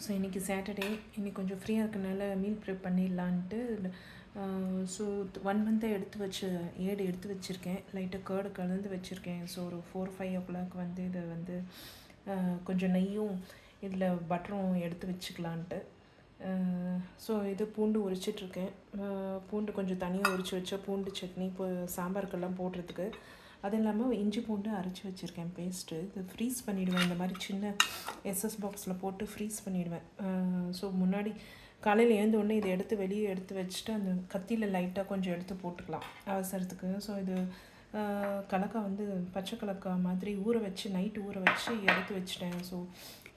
So இன்றைக்கி Saturday, இன்றைக்கி கொஞ்சம் ஃப்ரீயாக இருக்கனால மீல் ப்ரிப் பண்ணிடலான்ட்டு. ஸோ 1 மந்த்தை ஏடு எடுத்து வச்சுருக்கேன். லைட்டாக கேர்டு கலந்து வச்சுருக்கேன். ஸோ ஒரு 4-5 வந்து இதை வந்து கொஞ்சம் நெய்யும் இதில் பட்டரும் எடுத்து வச்சுக்கலான்ட்டு. ஸோ இது பூண்டு உரிச்சிட்ருக்கேன். பூண்டு கொஞ்சம் தனியாக உரித்து வச்சா பூண்டு சட்னி இப்போ சாம்பாருக்கெல்லாம் போடுறதுக்கு. அது இல்லாமல் இஞ்சி பூண்டு அரைச்சி வச்சுருக்கேன் பேஸ்ட்டு. இது ஃப்ரீஸ் பண்ணிவிடுவேன். இந்த மாதிரி சின்ன எஸ்எஸ் பாக்ஸில் போட்டு ஃப்ரீஸ் பண்ணிவிடுவேன். ஸோ முன்னாடி காலையில் எழுந்தோடனே இதை வெளியே எடுத்து வச்சுட்டு அந்த கத்தியில் லைட்டாக கொஞ்சம் எடுத்து போட்டுக்கலாம் அவசரத்துக்கு. ஸோ இது கலக்காய் வந்து பச்சை கலக்காய் மாதிரி நைட்டு ஊற வச்சு எடுத்து வச்சுட்டேன். ஸோ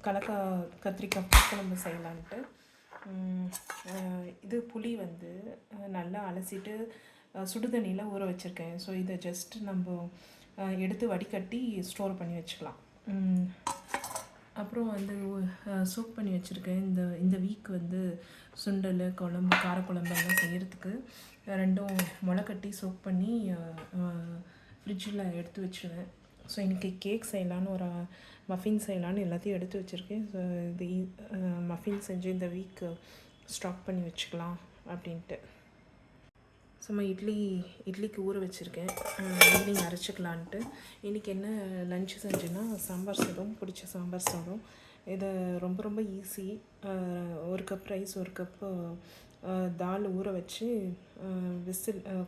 கலக்காய் கத்திரிக்காய் புளிக்குழம்பு செய்யலான்ட்டு. இது புளி வந்து நல்லா அலசிட்டு சுடுதண்ணியில் ஊற வச்சுருக்கேன். ஸோ இதை ஜஸ்ட் நம்ம எடுத்து வடிகட்டி ஸ்டோர் பண்ணி வச்சுக்கலாம். அப்புறம் வந்து சோக் பண்ணி வச்சுருக்கேன். இந்த வீக் வந்து சுண்டல் குழம்பு காரக்குழம்பு எல்லாம் செய்கிறதுக்கு ரெண்டும் முளைக்கட்டி சோக் பண்ணி ஃப்ரிட்ஜில் எடுத்து வச்சுருவேன். ஸோ இன்றைக்கி கேக் செய்யலான்னு ஒரு மஃபின் செய்யலான்னு எல்லாத்தையும் எடுத்து வச்சுருக்கேன். ஸோ இது மஃபின் செஞ்சு இந்த வீக் ஸ்டாக் பண்ணி வச்சுக்கலாம் அப்படின்ட்டு. சும்மா இட்லிக்கு ஊற வச்சுருக்கேன். ஈவினிங் அரைச்சிக்கலான்ட்டு. இன்றைக்கி என்ன லன்ச்சு செஞ்சேன்னா சாம்பார் சாதம், பிடிச்ச சாம்பார் சாதம். இது ரொம்ப ரொம்ப ஈஸி. 1 கப் ரைஸ், 1 கப்பு தால் ஊற வச்சு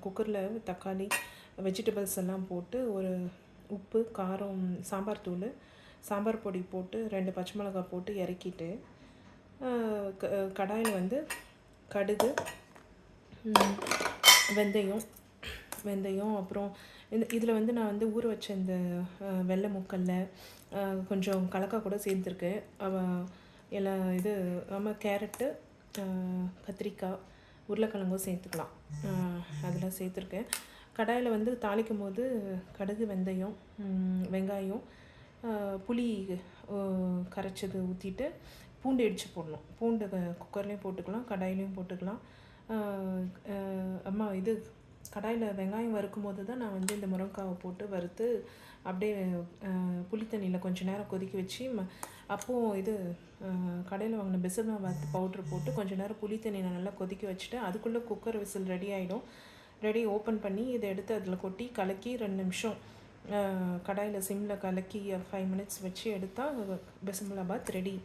குக்கரில் தக்காளி வெஜிடபிள்ஸ் எல்லாம் போட்டு ஒரு உப்பு காரம் சாம்பார் தூள் சாம்பார் பொடி போட்டு 2 பச்சை மிளகாய் போட்டு இறக்கிட்டு கடாயில் வந்து கடுகு வெந்தயம் அப்புறம் இதில் வந்து நான் வந்து ஊற வச்ச இந்த வெள்ளை முக்கல்ல கொஞ்சம் கலக்காய் கூட சேர்த்துருக்கேன். இது கேரட்டு கத்திரிக்காய் உருளைக்கிழங்கும் சேர்த்துக்கலாம். அதெல்லாம் சேர்த்துருக்கேன். கடாயில் வந்து தாளிக்கும் போது கடுகு வெங்காயம் புளி கரைச்சது ஊற்றிட்டு பூண்டு இடித்து போடணும். பூண்டு குக்கர்லேயும் போட்டுக்கலாம், கடாயிலையும் போட்டுக்கலாம். கடாயில் வெங்காயம் வறுக்கும் போது தான் நான் வந்து இந்த முருங்கைக்காவை போட்டு வறுத்து அப்படியே புளி தண்ணியில் கொஞ்சம் நேரம் கொதிக்க வச்சு அப்போது கடையில் வாங்கின பிசல்பாத் பவுட்ரு போட்டு கொஞ்சம் நேரம் புளி தண்ணியில் நல்லா கொதிக்க வச்சுட்டு அதுக்குள்ளே குக்கர் விசில் ரெடி ஆகிடும். ஓப்பன் பண்ணி இதை எடுத்து அதில் கொட்டி கலக்கி 2 நிமிஷம் கடாயில் சிம்மில் கலக்கி 5 மினிட்ஸ் வச்சு எடுத்தால் பிசல்பாத் ரெடி.